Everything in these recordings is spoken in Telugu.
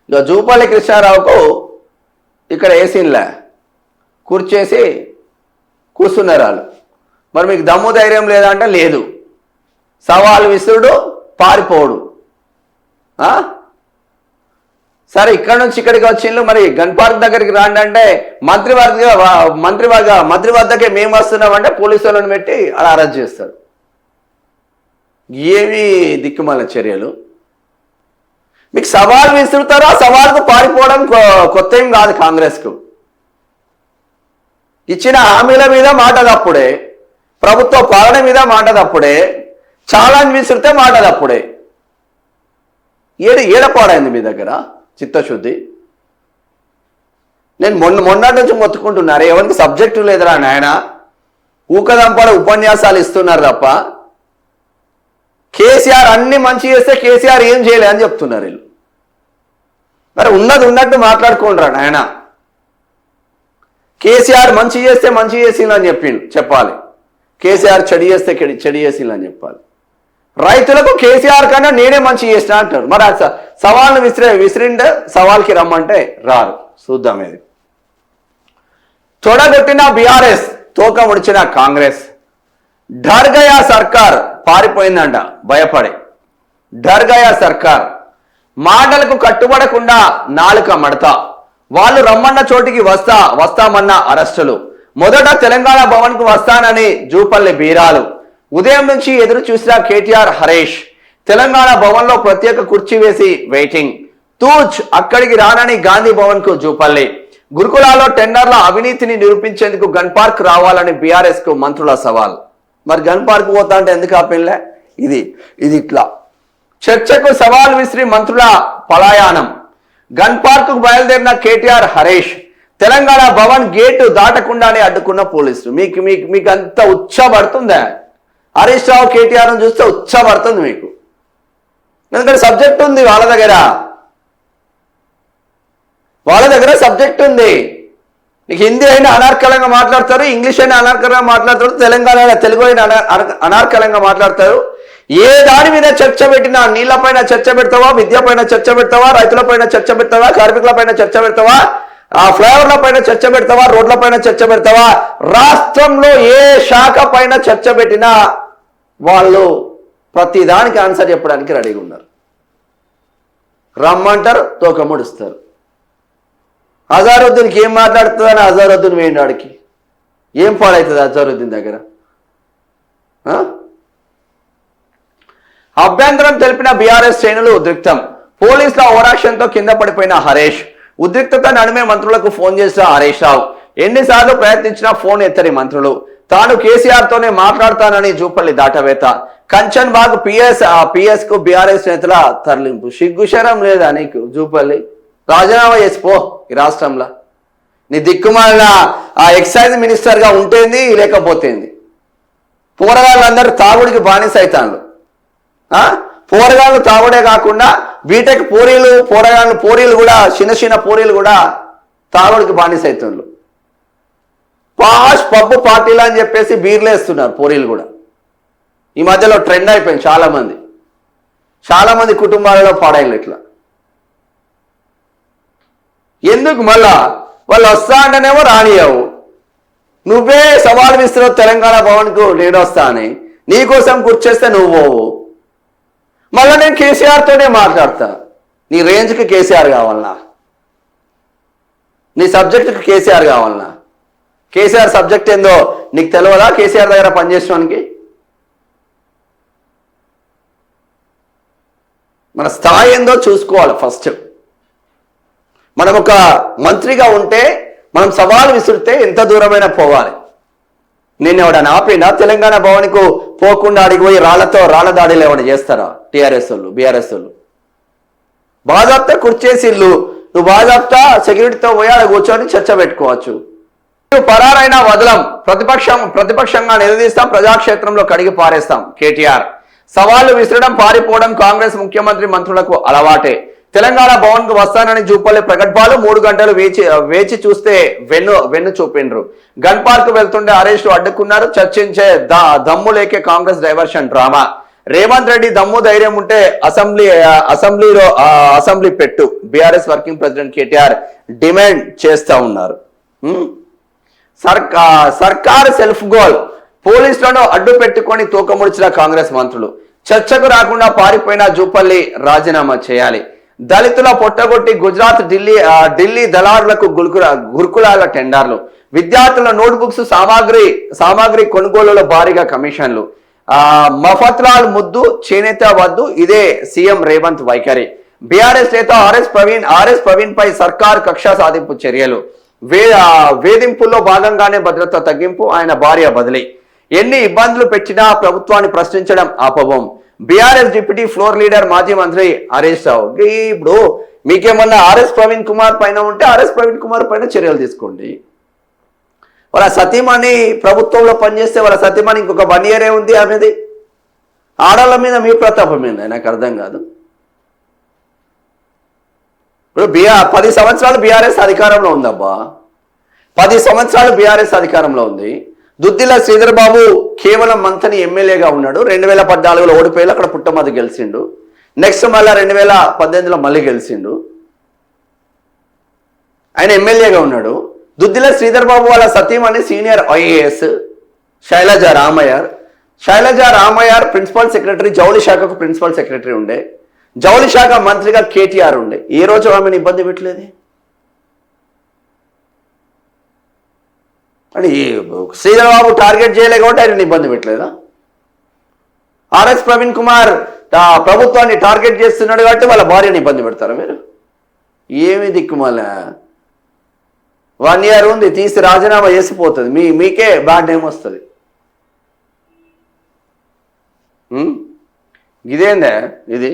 ఇక జూపల్లి కృష్ణారావుకు ఇక్కడ వేసిన్లే కూర్చేసి కూర్చున్నారు వాళ్ళు. మరి మీకు దమ్ము ధైర్యం లేదంటే లేదు. సవాల్ విసురుడు, పారిపోడు. సరే ఇక్కడ నుంచి ఇక్కడికి వచ్చిండ్రు, మరి గన్ పార్క్ దగ్గరికి రాండి అంటే మంత్రి వద్దకే మేము వస్తున్నామంటే పోలీసు వాళ్ళని పెట్టి అలా అరెస్ట్ చేస్తారు. ఏమి దిక్కుమాల చర్యలు. మీకు సవాల్ విసురుతారో ఆ సవాల్కు పారిపోవడం కొత్త ఏం కాదు. కాంగ్రెస్కు ఇచ్చిన హామీల మీద మాట తప్పుడే, ప్రభుత్వ పాలన మీద మాట తప్పుడే, ఛాలెంజ్ విసిరితే మాట తప్పుడే. ఏడపాడైంది మీ దగ్గర చిత్తశుద్ధి. నేను మొన్నటి నుంచి మొత్తుకుంటున్నారు, ఎవరికి సబ్జెక్టు లేదురా నాయన, ఊకదంపడ ఉపన్యాసాలు ఇస్తున్నారు తప్ప కేసీఆర్ అన్ని మంచి చేస్తే కేసీఆర్ ఏం చేయలే అని చెప్తున్నారు వీళ్ళు. మరి ఉన్నది ఉన్నట్టు మాట్లాడుకోండిరా నాయన. కేసీఆర్ మంచి చేస్తే మంచి చేసిందని చెప్పాలి, కేసీఆర్ చెడు చేస్తే చెడు చేసిందని చెప్పాలి. రైతులకు కేసీఆర్ కన్నా నేనే మంచి చేసిన అంటారు. మరి సవాల్ను విసిరిండే సవాల్కి రమ్మంటే రారు. చూద్దాం. ఇది తొడగొట్టిన బీఆర్ఎస్, తోక ముడిచిన కాంగ్రెస్. ఢర్గయా సర్కార్ పారిపోయిందంట భయపడే. ఢర్గయా సర్కార్ మాటలకు కట్టుబడకుండా నాలుక మడత. వాళ్ళు రమ్మన్న చోటికి వస్తామన్న అరెస్టులు. మొదట తెలంగాణ భవన్ కు వస్తానని జూపల్లి బీరాలు. ఉదయం నుంచి ఎదురు చూసిన కేటీఆర్ హరీష్. తెలంగాణ భవన్ లో ప్రత్యేక కుర్చీ వేసి వెయిటింగ్. తూచ్ అక్కడికి రానని గాంధీ భవన్ కు జూపల్లి. గురుకులాలో టెండర్ల అవినీతిని నిరూపించేందుకు గన్ పార్క్ రావాలని బీఆర్ఎస్ కు మంత్రుల సవాల్. మరి గన్ పార్క్ పోతా అంటే ఎందుకు ఆపిన్లే? ఇది ఇట్లా చర్చకు సవాల్ విసిరి మంత్రుల పలాయానం. గన్ పార్క్ కు బయలుదేరిన కేటీఆర్ హరీష్. తెలంగాణ భవన్ గేటు దాటకుండానే అడ్డుకున్న పోలీసులు. మీకు అంత ఉచ్చబడుతుందా? హరీష్ రావు కేటీఆర్ చూస్తే ఉచ్చబడుతుంది మీకు. ఎందుకంటే సబ్జెక్ట్ ఉంది వాళ్ళ దగ్గర సబ్జెక్ట్ ఉంది. నీకు హిందీ అయినా అనార్కలంగా మాట్లాడతారు, ఇంగ్లీష్ అయినా అనార్కలంగా మాట్లాడతారు, తెలంగాణ తెలుగు అయినా అనార్కలంగా మాట్లాడతారు. ఏ దాని మీద చర్చ పెట్టినా, నీళ్లపైన చర్చ పెడతావా, విద్య పైన చర్చ పెడతావా, రైతులపైన చర్చ పెడతావా, కార్మికులపైన చర్చ పెడతావా, ఫ్లైఓవర్ల పైన చర్చ పెడతావా, రోడ్ల పైన చర్చ పెడతావా, రాష్ట్రంలో ఏ శాఖ పైన చర్చ పెట్టినా వాళ్ళు ప్రతి దానికి ఆన్సర్ చెప్పడానికి రెడీగా ఉన్నారు. రమ్మంటారు, తోక ముడుస్తారు. అజారుద్దీన్కి ఏం మాట్లాడుతుందని అజారుద్దీన్ వేయండి. ఏం పాడవుతుంది అజారుద్దీన్ దగ్గర? అభ్యంతరం తెలిపిన బీఆర్ఎస్ శ్రేణులు ఉద్రిక్తం. పోలీసుల ఓవరాక్షన్ తో కింద పడిపోయిన హరీష్. ఉద్రిక్తత నడుమే మంత్రులకు ఫోన్ చేసిన హరీష్ రావు. ఎన్నిసార్లు ప్రయత్నించినా ఫోన్ ఎత్తని మంత్రులు. తాను కేసీఆర్ తోనే మాట్లాడతానని జూపల్లి దాటవేత. కంచన్ బాగ్ పిఎస్ కు బీఆర్ఎస్ నేతల తరలింపు. సిగ్గుశరం లేదా నీకు జూపల్లి? రాజీనామా చేసిపో ఈ రాష్ట్రంలో. నీ దిక్కుమాలిన ఆ ఎక్సైజ్ మినిస్టర్ గా ఉంటేంది, లేకపోతేంది. పోరగాళ్ళందరూ తాగుడికి బానిస అవుతాను. పోరగాళ్ళు తాగుడే కాకుండా బీటెక్ పోరీలు కూడా చిన్న పోరీలు కూడా తాగుడికి బానిస అవుతున్నారు. పాష్ పబ్బు పార్టీలు అని చెప్పేసి బీర్లు వేస్తున్నారు పోరీలు కూడా. ఈ మధ్యలో ట్రెండ్ అయిపోయింది. చాలా మంది కుటుంబాలలో పాడైలు ఇట్లా. ఎందుకు మళ్ళా వాళ్ళు వస్తా అంటేనేమో రానియవు. నువ్వే సవాల్ విస్తున్నావు తెలంగాణ భవన్కు నేను వస్తా అని. నీకోసం కూర్చేస్తే నువ్వు పోవు. మళ్ళీ నేను కేసీఆర్తోనే మాట్లాడతా. నీ రేంజ్కి కేసీఆర్ కావాలన్నా, నీ సబ్జెక్టుకి కేసీఆర్ కావాలన్నా. కేసీఆర్ సబ్జెక్ట్ ఏందో నీకు తెలియదా? కేసీఆర్ దగ్గర పనిచేయడానికి మన స్థాయి ఏందో చూసుకోవాలి ఫస్ట్. మనం ఒక మంత్రిగా ఉంటే మనం సవాలు విసిరితే ఎంత దూరమైనా పోవాలి. నేను ఎవడన్నా ఆపినా తెలంగాణ భవన్కు పోకుండా అడిగిపోయి రాళ్ల దాడిలో ఏమైనా చేస్తారా టీఆర్ఎస్ వాళ్ళు, బీఆర్ఎస్ వాళ్ళు? బాజాప్తా కుర్చేసిళ్ళు, నువ్వు బాజాప్తా సెక్యూరిటీతో పోయి ఆడ కూర్చొని చర్చ పెట్టుకోవచ్చు. పరారైనా వదలం, ప్రతిపక్షంగా నిలదీస్తాం, ప్రజాక్షేత్రంలో కడిగి పారేస్తాం. కేటీఆర్ సవాళ్లు విసరడం, పారిపోవడం కాంగ్రెస్ ముఖ్యమంత్రి మంత్రులకు అలవాటే. తెలంగాణ భవన్ కు వస్తానని జూపల్లి ప్రకటనలు. 3 గంటలు వేచి చూస్తే వెన్ను చూపిండ్రు. గన్ పార్క్ వెళ్తుండే హరీష్ అడ్డుకున్నారు. చర్చించే దమ్ము లేకే కాంగ్రెస్ డైవర్షన్ డ్రామా. రేవంత్ రెడ్డి దమ్ము ధైర్యం ఉంటే అసెంబ్లీ పెట్టు BRS working president KTR demand చేస్తా ఉన్నారు. సర్కార్ సెల్ఫ్ గోల్, పోలీసులను అడ్డు పెట్టుకొని తూకముడిచిన కాంగ్రెస్ మంత్రులు. చర్చకు రాకుండా పారిపోయిన జూపల్లి రాజీనామా చేయాలి. దళితుల పొట్టగొట్టి గుజరాత్ ఢిల్లీ దళారులకు గురుకులాల టెండర్లు. విద్యార్థుల నోట్బుక్స్ సామాగ్రి కొనుగోలులో భారీగా కమిషన్లు. మఫత్లాల్ ముద్దు చేనేత వద్దు, ఇదే సీఎం రేవంత్ వైఖరి. బీఆర్ఎస్ నేత ఆర్ఎస్ ప్రవీణ్ పై సర్కార్ కక్ష సాధింపు చర్యలు. వేధింపుల్లో భాగంగానే భద్రత తగ్గింపు, ఆయన భార్య బదిలీ. ఎన్ని ఇబ్బందులు పెట్టినా ప్రభుత్వాన్ని ప్రశ్నించడం అపవం. బీఆర్ఎస్ డిప్యూటీ ఫ్లోర్ లీడర్ మాజీ మంత్రి హరీష్ రావు. ఇప్పుడు మీకేమన్నా ఆర్ఎస్ ప్రవీణ్ కుమార్ పైన ఉంటే ఆర్ఎస్ ప్రవీణ్ కుమార్ పైన చర్యలు తీసుకోండి. వాళ్ళ సతీమణి ప్రభుత్వంలో పనిచేస్తే వాళ్ళ సతీమణి ఇంకొక 1 year ఉంది అనేది. ఆడవాళ్ళ మీద మీ ప్రతాపం ఏంది నాకు అర్థం కాదు. ఇప్పుడు 10 సంవత్సరాలు బీఆర్ఎస్ అధికారంలో ఉందబ్బా, 10 సంవత్సరాలు బీఆర్ఎస్ అధికారంలో ఉంది. దుద్దిల శ్రీధర్ బాబు కేవలం మంత్రి ఎమ్మెల్యేగా ఉన్నాడు. 2014లో ఓడిపోయి అక్కడ పుట్టమది గెలిచిండు. నెక్స్ట్ మళ్ళీ 2018లో మళ్ళీ గెలిచిండు. ఆయన ఎమ్మెల్యేగా ఉన్నాడు. దుద్దిల శ్రీధర్ బాబు వాళ్ళ సతీమణి senior IAS Sailaja Ramaiyar principal secretary, జౌళి శాఖకు ప్రిన్సిపల్ సెక్రటరీ ఉండే. జౌళి శాఖ మంత్రిగా కేటీఆర్ ఉండే. ఏ రోజు ఆమెను ఇబ్బంది పెట్టలేదు. అని శ్రీధర్ బాబు టార్గెట్ చేయలే కాబట్టి ఆయన ఇబ్బంది పెట్టలేదా? ఆర్ఎస్ ప్రవీణ్ కుమార్ ప్రభుత్వాన్ని టార్గెట్ చేస్తున్నాడు కాబట్టి వాళ్ళ భార్యని ఇబ్బంది పెడతారా మీరు? ఏమి దిక్కుమాల 1 year ఉంది, తీసి రాజీనామా చేసిపోతుంది. మీకే బ్యాడ్ నేమ్ వస్తుంది. ఇదేందే ఇది?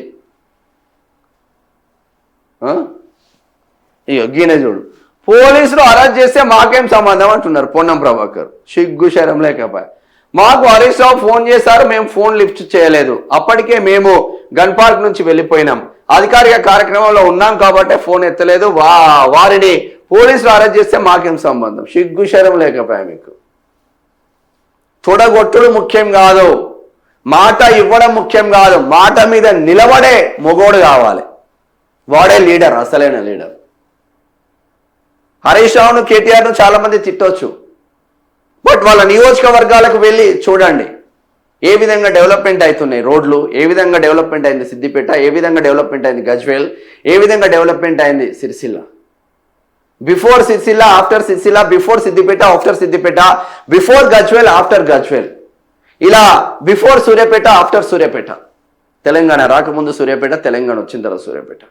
ఇక గీనే చూడు, పోలీసులు అరెస్ట్ చేస్తే మాకేం సంబంధం అంటున్నారు పొన్నం ప్రభాకర్. సిగ్గు శరం లేకపోయా. మాకు హరీష్ రావు ఫోన్ చేశారు, మేము ఫోన్ లిఫ్ట్ చేయలేదు. అప్పటికే మేము గన్ పార్క్ నుంచి వెళ్ళిపోయినాం. అధికారిక కార్యక్రమంలో ఉన్నాం కాబట్టి ఫోన్ ఎత్తలేదు. వారిని పోలీసులు అరెస్ట్ చేస్తే మాకేం సంబంధం? సిగ్గు శరం లేకపోయా మీకు. తొడగొట్టుడు ముఖ్యం కాదు, మాట ఇవ్వడం ముఖ్యం కాదు, మాట మీద నిలబడే మొగోడు కావాలి. వాడే లీడర్, అసలైన లీడర్. హరీష్ రావును కేటీఆర్ను చాలా మంది తిట్టొచ్చు, బట్ వాళ్ళ నియోజకవర్గాలకు వెళ్ళి చూడండి ఏ విధంగా డెవలప్మెంట్ అవుతున్నాయి. రోడ్లు ఏ విధంగా డెవలప్మెంట్ అయింది సిద్దిపేట, ఏ విధంగా డెవలప్మెంట్ అయింది గజ్వేల్, ఏ విధంగా డెవలప్మెంట్ అయింది Sircilla. Before Sircilla, after Sircilla, before Siddipet, after Siddipet, before Gajwel, after Gajwel, ఇలా బిఫోర్ సూర్యాపేట, ఆఫ్టర్ సూర్యాపేట. తెలంగాణ రాకముందు సూర్యాపేట, తెలంగాణ వచ్చిన తర్వాత సూర్యాపేట.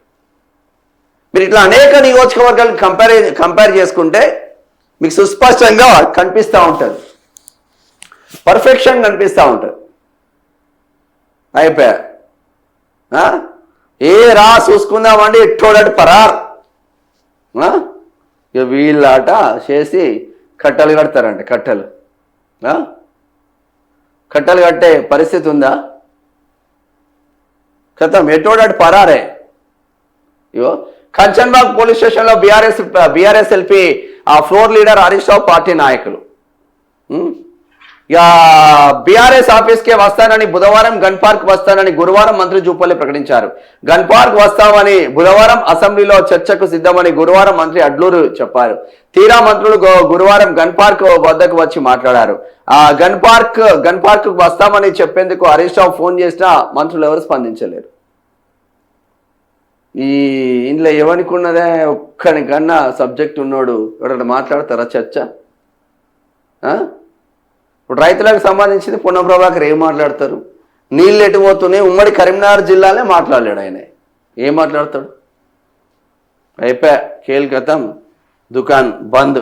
మీరు ఇట్లా అనేక నియోజకవర్గాలను కంపేర్ చేసుకుంటే మీకు సుస్పష్టంగా కనిపిస్తూ ఉంటుంది, పర్ఫెక్షన్ కనిపిస్తూ ఉంటుంది. అయిపోయా ఏ రా చూసుకుందామండి ఎట్టోడటి పరార్. ఇక వీళ్ళాట చేసి కట్టలు కడతారండి. కట్టలు కట్టే పరిస్థితి ఉందా? కథం ఎట్టోడటి పరారే. ఇగో కంచన్బాగ్ పోలీస్ స్టేషన్లో BRS LP floor leader Harish Rao party నాయకులు బీఆర్ఎస్ ఆఫీస్కే వస్తానని బుధవారం, గన్ పార్క్ వస్తానని గురువారం మంత్రి జూపల్లి ప్రకటించారు. గన్ పార్క్ వస్తామని బుధవారం, అసెంబ్లీలో చర్చకు సిద్ధమని గురువారం మంత్రి అడ్లూరు చెప్పారు. తీరా మంత్రులు గురువారం గన్ పార్క్ వద్దకు వచ్చి మాట్లాడారు. గన్ పార్క్ వస్తామని చెప్పేందుకు హరీష్ రావు ఫోన్ చేసినా మంత్రులు ఎవరు స్పందించలేరు. ఈ ఇంట్లో ఎవరికి ఉన్నదే ఒక్కనికన్నా సబ్జెక్ట్ ఉన్నోడు ఎవరైనా మాట్లాడతారా చర్చ? ఇప్పుడు రైతులకు సంబంధించింది పొన్నం ప్రభాకర్ ఏం మాట్లాడతారు? నీళ్ళు ఎటుపోతున్నాయి, ఉమ్మడి కరీంనగర్ జిల్లానే మాట్లాడలేడు ఆయన. ఏం మాట్లాడతాడు? అయిపోయా, ఖేల్ ఖతం, దుకాన్ బంద్.